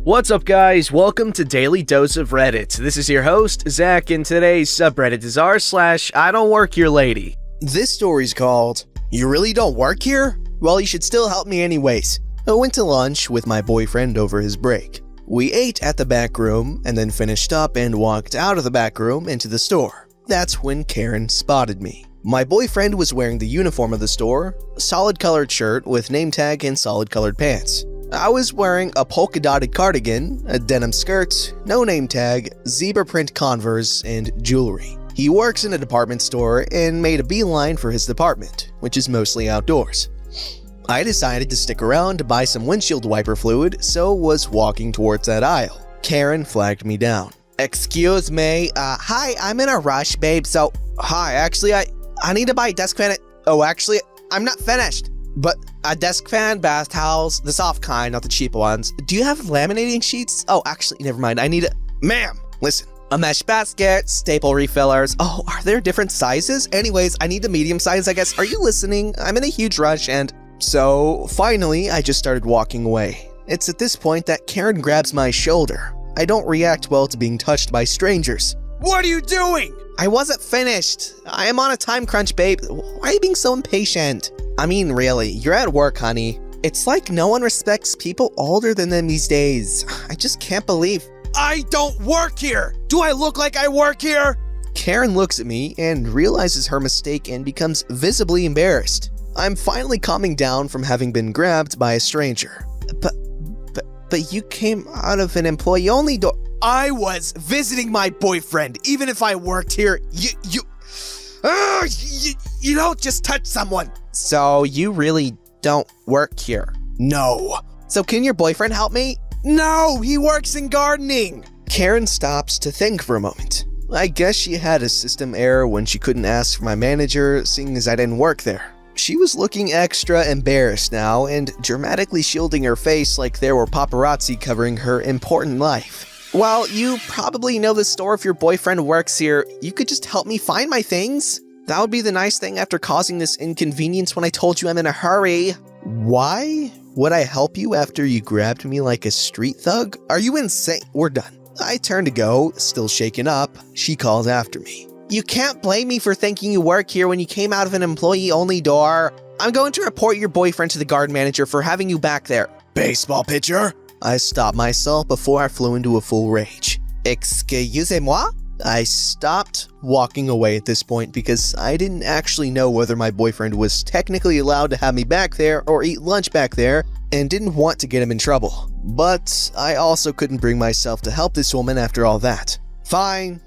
What's up, guys? Welcome to Daily Dose of Reddit. This is your host, Zach, and today's subreddit is r/IDontWorkHereLady. This story's called, "You really don't work here? Well, you should still help me anyways." I went to lunch with my boyfriend over his break. We ate at the back room and then finished up and walked out of the back room into the store. That's when Karen spotted me. My boyfriend was wearing the uniform of the store, a solid colored shirt with name tag and solid colored pants. I was wearing a polka dotted cardigan, a denim skirt, no name tag, zebra print Converse, and jewelry. He works in a department store and made a beeline for his department, which is mostly outdoors. I decided to stick around to buy some windshield wiper fluid, so was walking towards that aisle. Karen flagged me down. "Excuse me, hi, I'm in a rush, babe, so, hi, actually, I need to buy a desk fan. Actually, I'm not finished. But a desk fan, bath towels, the soft kind, not the cheap ones. Do you have laminating sheets? Actually, never mind. I need Ma'am, listen. A mesh basket, staple refillers. Are there different sizes? Anyways, I need the medium size, I guess. Are you listening? I'm in a huge rush and... So, finally, I just started walking away. It's at this point that Karen grabs my shoulder. I don't react well to being touched by strangers. "What are you doing?" "I wasn't finished. I am on a time crunch, babe. Why are you being so impatient?" "I mean, really, you're at work, honey. It's like no one respects people older than them these days. I just can't believe." "I don't work here! Do I look like I work here?" Karen looks at me and realizes her mistake and becomes visibly embarrassed. I'm finally calming down from having been grabbed by a stranger. But you came out of an employee-only door." "I was visiting my boyfriend. Even if I worked here, you don't just touch someone." "So you really don't work here?" "No." "So can your boyfriend help me?" "No, he works in gardening." Karen stops to think for a moment. I guess she had a system error when she couldn't ask for my manager, seeing as I didn't work there. She was looking extra embarrassed now and dramatically shielding her face like there were paparazzi covering her important life. "Well, you probably know the store if your boyfriend works here. You could just help me find my things. That would be the nice thing after causing this inconvenience when I told you I'm in a hurry." "Why would I help you after you grabbed me like a street thug? Are you insane?" "We're done." I turned to go, still shaken up. She calls after me. "You can't blame me for thinking you work here when you came out of an employee-only door. I'm going to report your boyfriend to the garden manager for having you back there." "Baseball pitcher?" I stopped myself before I flew into a full rage. "Excusez-moi?" I stopped walking away at this point because I didn't actually know whether my boyfriend was technically allowed to have me back there or eat lunch back there and didn't want to get him in trouble. But I also couldn't bring myself to help this woman after all that. Fine,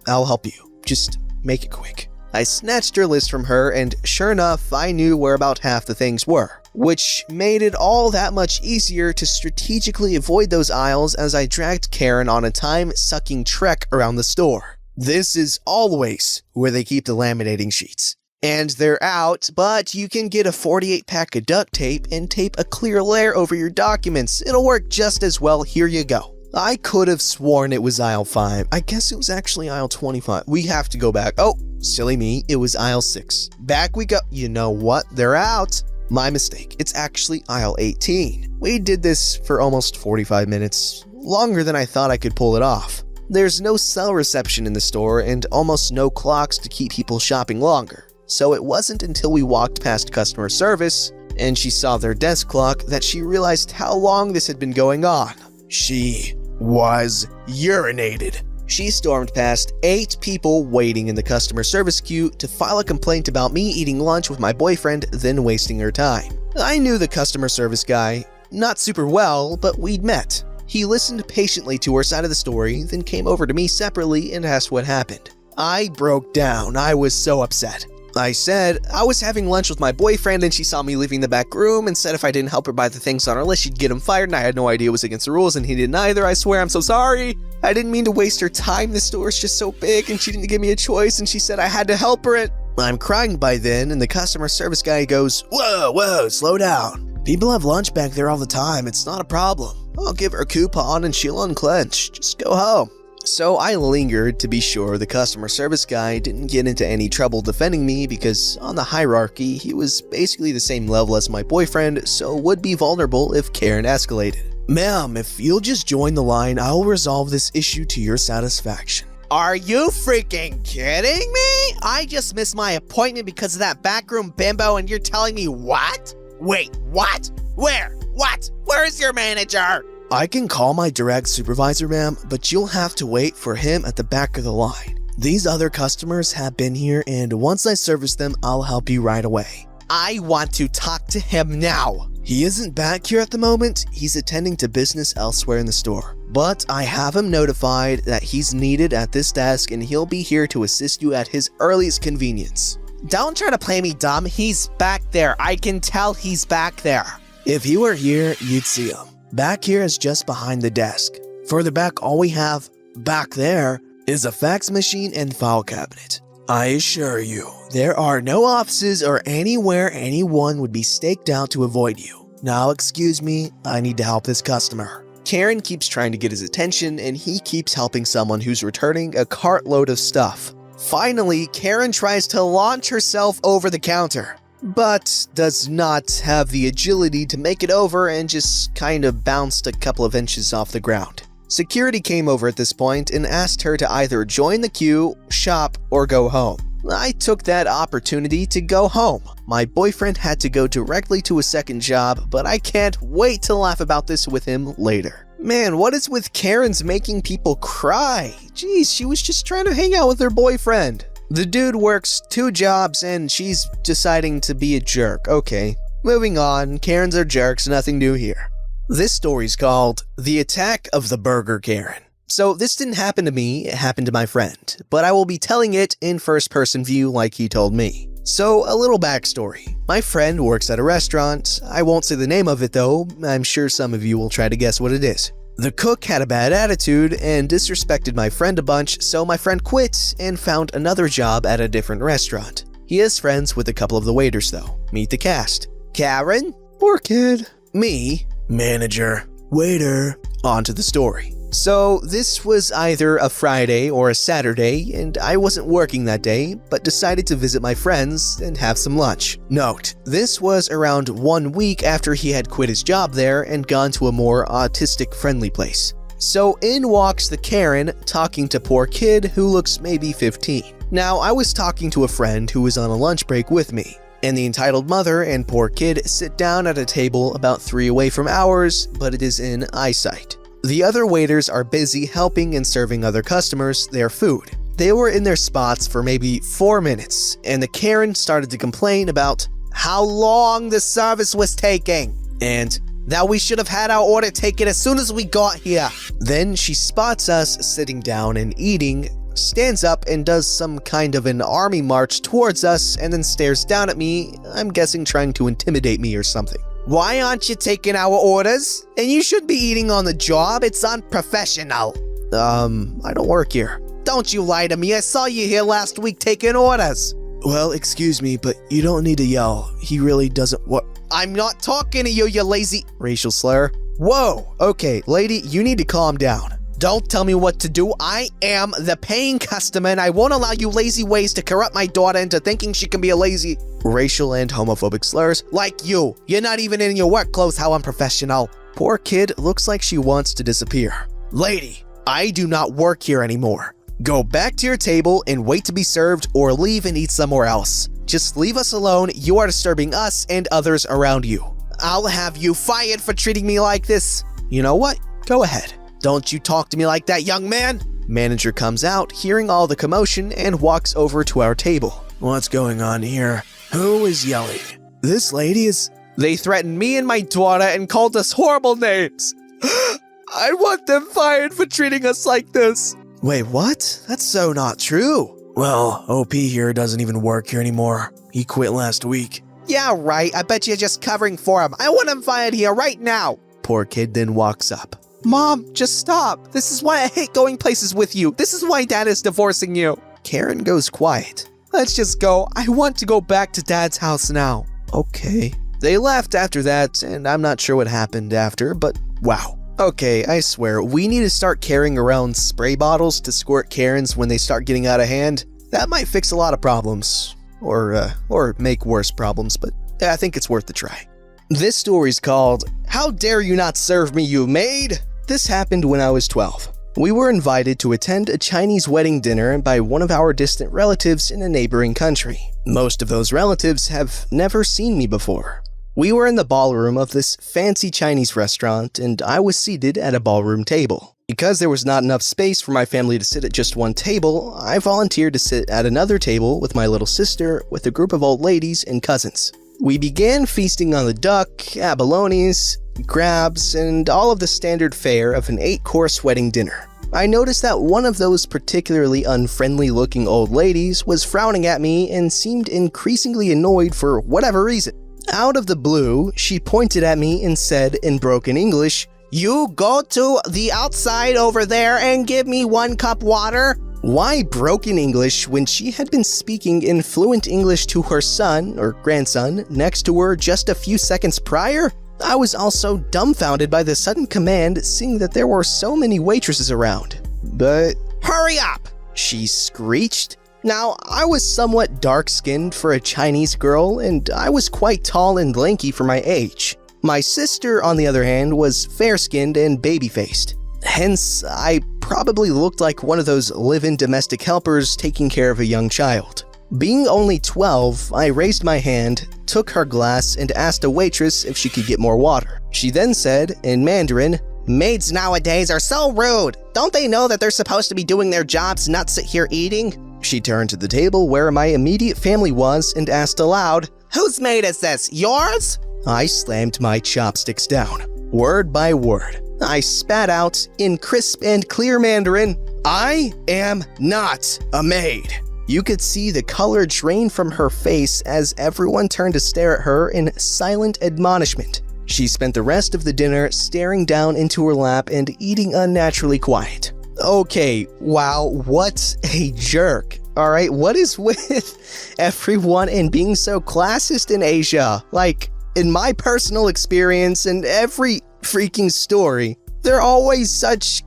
I'll help you. Just make it quick." I snatched her list from her, and sure enough, I knew where about half the things were, which made it all that much easier to strategically avoid those aisles as I dragged Karen on a time-sucking trek around the store. This is always where they keep the laminating sheets. And they're out, but you can get a 48-pack of duct tape and tape a clear layer over your documents. It'll work just as well. Here you go. I could have sworn it was aisle 5. I guess it was actually aisle 25. We have to go back. Oh, silly me. It was aisle 6. Back we go. You know what? They're out. My mistake. It's actually aisle 18. We did this for almost 45 minutes. Longer than I thought I could pull it off. There's no cell reception in the store and almost no clocks to keep people shopping longer. So it wasn't until we walked past customer service and she saw their desk clock that she realized how long this had been going on. She was urinated. She stormed past 8 people waiting in the customer service queue to file a complaint about me eating lunch with my boyfriend, then wasting her time. I knew the customer service guy, not super well, but we'd met. He listened patiently to her side of the story, then came over to me separately and asked what happened. I broke down. I was so upset. I said I was having lunch with my boyfriend and she saw me leaving the back room and said if I didn't help her buy the things on her list, she'd get him fired, and I had no idea it was against the rules and he didn't either. I swear, I'm so sorry. I didn't mean to waste her time. The store's just so big and she didn't give me a choice and she said I had to help her. I'm crying by then and the customer service guy goes, Whoa, slow down. People have lunch back there all the time. It's not a problem. I'll give her a coupon and she'll unclench. Just go home. So I lingered to be sure the customer service guy didn't get into any trouble defending me because on the hierarchy, he was basically the same level as my boyfriend, so would be vulnerable if Karen escalated. Ma'am, if you'll just join the line, I'll resolve this issue to your satisfaction. Are you freaking kidding me? I just missed my appointment because of that backroom bimbo and you're telling me what? Wait, what? Where? What? Where's your manager? I can call my direct supervisor, ma'am, but you'll have to wait for him at the back of the line. These other customers have been here, and once I service them, I'll help you right away. I want to talk to him now. He isn't back here at the moment. He's attending to business elsewhere in the store. But I have him notified that he's needed at this desk and he'll be here to assist you at his earliest convenience. Don't try to play me dumb. He's back there. I can tell he's back there. If he were here, you'd see him. Back here is just behind the desk. Further back, all we have back there is a fax machine and file cabinet. I assure you, there are no offices or anywhere anyone would be staked out to avoid you. Now excuse me, I need to help this customer. Karen keeps trying to get his attention and he keeps helping someone who's returning a cartload of stuff. Finally, Karen tries to launch herself over the counter, but does not have the agility to make it over and just kind of bounced a couple of inches off the ground. Security came over at this point and asked her to either join the queue, shop, or go home. I took that opportunity to go home. My boyfriend had to go directly to a second job, but I can't wait to laugh about this with him later. Man, what is with Karen's making people cry? Jeez, she was just trying to hang out with her boyfriend. The dude works 2 jobs and she's deciding to be a jerk. Okay, moving on. Karens are jerks, nothing new here. This story's called The Attack of the Burger Karen. So this didn't happen to me, it happened to my friend, but I will be telling it in first-person view like he told me. So a little backstory. My friend works at a restaurant. I won't say the name of it though, I'm sure some of you will try to guess what it is. The cook had a bad attitude and disrespected my friend a bunch, so my friend quit and found another job at a different restaurant. He is friends with a couple of the waiters though. Meet the cast. Karen? Poor kid. Me? Manager. Waiter. On to the story. So this was either a Friday or a Saturday, and I wasn't working that day, but decided to visit my friends and have some lunch. Note, this was around 1 week after he had quit his job there and gone to a more autistic-friendly place. So in walks the Karen, talking to poor kid who looks maybe 15. Now, I was talking to a friend who was on a lunch break with me, and the entitled mother and poor kid sit down at a table about 3 away from ours, but it is in eyesight. The other waiters are busy helping and serving other customers their food. They were in their spots for maybe 4 minutes, and the Karen started to complain about how long the service was taking, and that we should have had our order taken as soon as we got here. Then she spots us sitting down and eating, stands up and does some kind of an army march towards us, and then stares down at me, I'm guessing trying to intimidate me or something. Why aren't you taking our orders? And you should be eating on the job, it's unprofessional. I don't work here. Don't you lie to me, I saw you here last week taking orders. Well, excuse me, but you don't need to yell. He really doesn't work. I'm not talking to you, you lazy racial slur. Whoa, okay, lady, you need to calm down. Don't tell me what to do. I am the paying customer and I won't allow you lazy ways to corrupt my daughter into thinking she can be a lazy racial and homophobic slurs like you. You're not even in your work clothes, how unprofessional. Poor kid looks like she wants to disappear. Lady, I do not work here anymore. Go back to your table and wait to be served or leave and eat somewhere else. Just leave us alone. You are disturbing us and others around you. I'll have you fired for treating me like this. You know what? Go ahead. Don't you talk to me like that, young man. Manager comes out, hearing all the commotion, and walks over to our table. What's going on here? Who is yelling? This lady is... They threatened me and my daughter and called us horrible names. I want them fired for treating us like this. Wait, what? That's so not true. Well, OP here doesn't even work here anymore. He quit last week. Yeah, right. I bet you're just covering for him. I want him fired here right now. Poor kid then walks up. Mom, just stop. This is why I hate going places with you. This is why Dad is divorcing you. Karen goes quiet. Let's just go. I want to go back to Dad's house now. Okay. They left after that, and I'm not sure what happened after, but wow. Okay, I swear, we need to start carrying around spray bottles to squirt Karens when they start getting out of hand. That might fix a lot of problems. Or make worse problems, but I think it's worth the try. This story's called, How Dare You Not Serve Me, You Maid? This happened when I was 12. We were invited to attend a Chinese wedding dinner by one of our distant relatives in a neighboring country. Most of those relatives have never seen me before. We were in the ballroom of this fancy Chinese restaurant, and I was seated at a ballroom table. Because there was not enough space for my family to sit at just one table, I volunteered to sit at another table with my little sister with a group of old ladies and cousins. We began feasting on the duck, abalones, crabs, and all of the standard fare of an 8-course wedding dinner. I noticed that one of those particularly unfriendly-looking old ladies was frowning at me and seemed increasingly annoyed for whatever reason. Out of the blue, she pointed at me and said in broken English, "You go to the outside over there and give me 1 cup water." Why broken English when she had been speaking in fluent English to her son or grandson next to her just a few seconds prior? I was also dumbfounded by the sudden command, seeing that there were so many waitresses around. But hurry up, she screeched. Now, I was somewhat dark-skinned for a Chinese girl, and I was quite tall and lanky for my age. My sister, on the other hand, was fair-skinned and baby-faced. Hence, I probably looked like one of those live-in domestic helpers taking care of a young child. Being only 12, I raised my hand, took her glass, and asked a waitress if she could get more water. She then said, in Mandarin, "Maids nowadays are so rude. Don't they know that they're supposed to be doing their jobs, not sit here eating?" She turned to the table where my immediate family was and asked aloud, "Whose maid is this? Yours?" I slammed my chopsticks down. Word by word, I spat out, in crisp and clear Mandarin, "I am not a maid." You could see the color drain from her face as everyone turned to stare at her in silent admonishment. She spent the rest of the dinner staring down into her lap and eating unnaturally quiet. Okay, wow, what a jerk. Alright, what is with everyone and being so classist in Asia? Like, in my personal experience and every freaking story, they're always such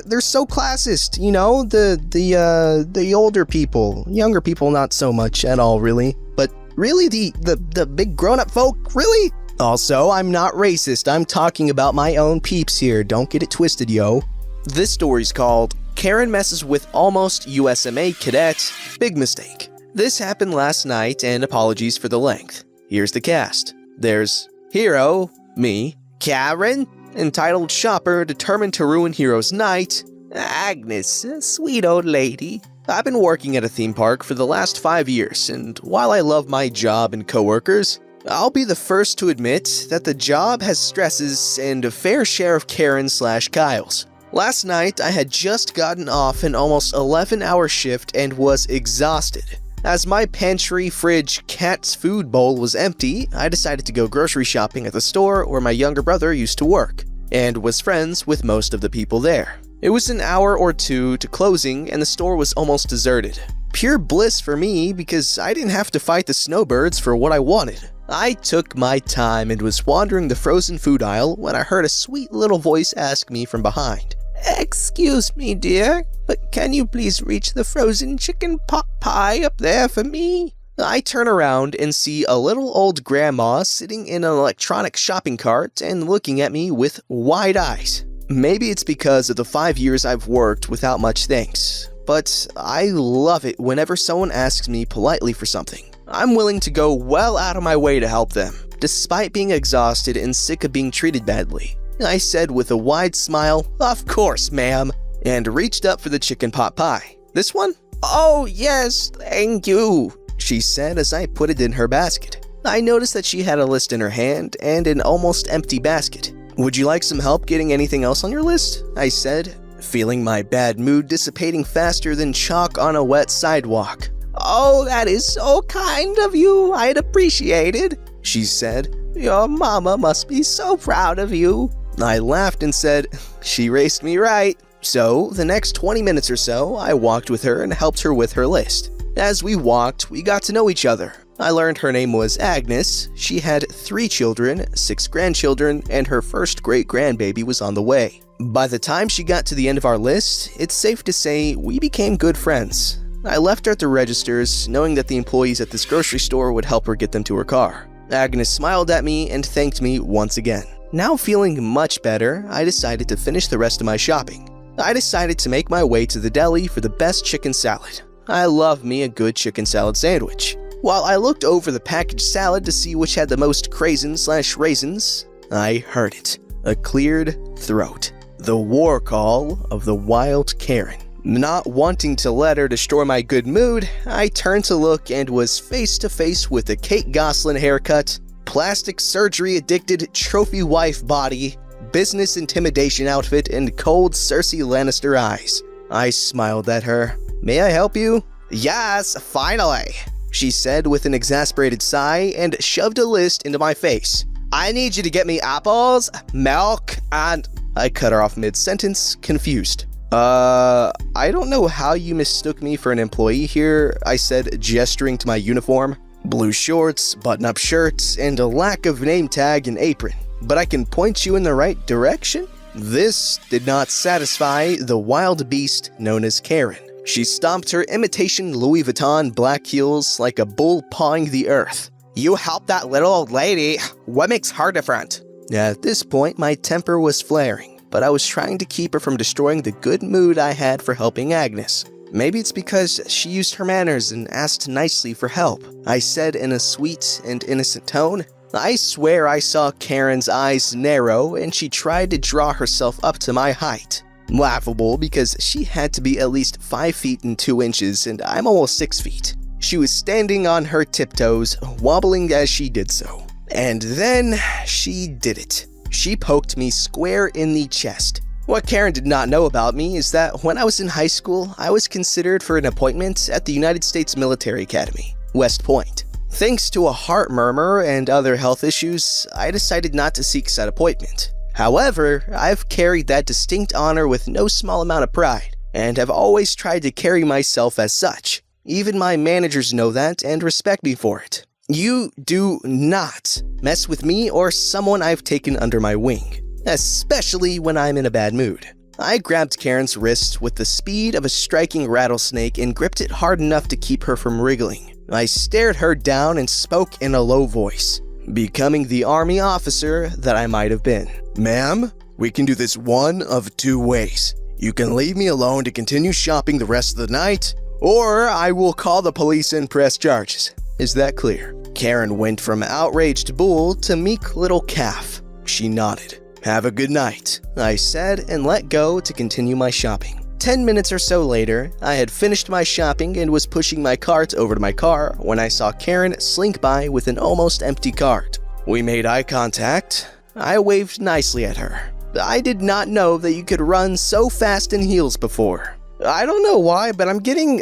they're so classist, you know, the older people, younger people not so much at all really, but really the big grown-up folk, really? Also, I'm not racist, I'm talking about my own peeps here, don't get it twisted, yo. This story's called Karen Messes with Almost USMA Cadet, Big Mistake. This happened last night, and apologies for the length. Here's the cast. There's Hero, me, Karen, entitled shopper determined to ruin Hero's night, Agnes, a sweet old lady. I've been working at a theme park for the last 5 years, and while I love my job and coworkers, I'll be the first to admit that the job has stresses and a fair share of Karen/Kyles. Last night, I had just gotten off an almost 11-hour shift and was exhausted. As my pantry, fridge, cat's food bowl was empty, I decided to go grocery shopping at the store where my younger brother used to work, and was friends with most of the people there. It was an hour or two to closing, and the store was almost deserted. Pure bliss for me because I didn't have to fight the snowbirds for what I wanted. I took my time and was wandering the frozen food aisle when I heard a sweet little voice ask me from behind, "Excuse me, dear, but can you please reach the frozen chicken pot pie up there for me?" I turn around and see a little old grandma sitting in an electronic shopping cart and looking at me with wide eyes. Maybe it's because of the 5 years I've worked without much thanks, but I love it whenever someone asks me politely for something. I'm willing to go well out of my way to help them, despite being exhausted and sick of being treated badly. I said with a wide smile, "Of course, ma'am," and reached up for the chicken pot pie. "This one?" "Oh, yes, thank you," she said as I put it in her basket. I noticed that she had a list in her hand and an almost empty basket. "Would you like some help getting anything else on your list?" I said, feeling my bad mood dissipating faster than chalk on a wet sidewalk. "Oh, that is so kind of you, I'd appreciate it," she said. "Your mama must be so proud of you." I laughed and said, "She raced me right." So, the next 20 minutes or so, I walked with her and helped her with her list. As we walked, we got to know each other. I learned her name was Agnes, she had 3 children, 6 grandchildren, and her first great-grandbaby was on the way. By the time she got to the end of our list, it's safe to say we became good friends. I left her at the registers, knowing that the employees at this grocery store would help her get them to her car. Agnes smiled at me and thanked me once again. Now feeling much better, I decided to finish the rest of my shopping. I decided to make my way to the deli for the best chicken salad. I love me a good chicken salad sandwich. While I looked over the packaged salad to see which had the most craisins/raisins, I heard it. A cleared throat. The war call of the wild Karen. Not wanting to let her destroy my good mood, I turned to look and was face to face with a Kate Gosselin haircut, plastic surgery-addicted trophy wife body, business intimidation outfit, and cold Cersei Lannister eyes. I smiled at her. "May I help you?" "Yes, finally," she said with an exasperated sigh and shoved a list into my face. "I need you to get me apples, milk, and—" I cut her off mid-sentence, confused. I don't know how you mistook me for an employee here," I said, gesturing to my uniform. Blue shorts, button-up shirts, and a lack of name tag and apron. "But I can point you in the right direction?" This did not satisfy the wild beast known as Karen. She stomped her imitation Louis Vuitton black heels like a bull pawing the earth. "You help that little old lady. What makes her different?" At this point, my temper was flaring, but I was trying to keep her from destroying the good mood I had for helping Agnes. "Maybe it's because she used her manners and asked nicely for help," I said in a sweet and innocent tone. I swear I saw Karen's eyes narrow and she tried to draw herself up to my height. Laughable because she had to be at least 5 feet and 2 inches and I'm almost 6 feet. She was standing on her tiptoes, wobbling as she did so. And then she did it. She poked me square in the chest. What Karen did not know about me is that when I was in high school, I was considered for an appointment at the United States Military Academy, West Point. Thanks to a heart murmur and other health issues, I decided not to seek said appointment. However, I've carried that distinct honor with no small amount of pride, and have always tried to carry myself as such. Even my managers know that and respect me for it. You do not mess with me or someone I've taken under my wing, especially when I'm in a bad mood. I grabbed Karen's wrist with the speed of a striking rattlesnake and gripped it hard enough to keep her from wriggling. I stared her down and spoke in a low voice, becoming the army officer that I might have been. "Ma'am, we can do this one of 2 ways. You can leave me alone to continue shopping the rest of the night, or I will call the police and press charges. Is that clear?" Karen went from outraged bull to meek little calf. She nodded. "Have a good night," I said and let go to continue my shopping. 10 minutes or so later, I had finished my shopping and was pushing my cart over to my car when I saw Karen slink by with an almost empty cart. We made eye contact. I waved nicely at her. I did not know that you could run so fast in heels before. I don't know why, but I'm getting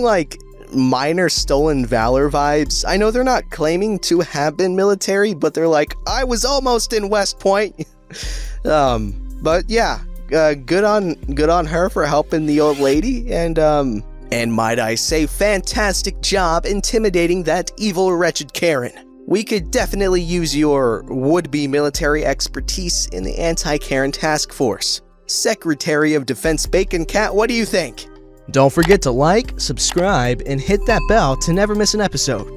like minor stolen valor vibes. I know they're not claiming to have been military, but they're like, I was almost in West Point. But yeah, good on her for helping the old lady, and might I say, fantastic job intimidating that evil, wretched Karen. We could definitely use your would-be military expertise in the anti-Karen task force. Secretary of Defense Bacon Cat, what do you think? Don't forget to like, subscribe, and hit that bell to never miss an episode.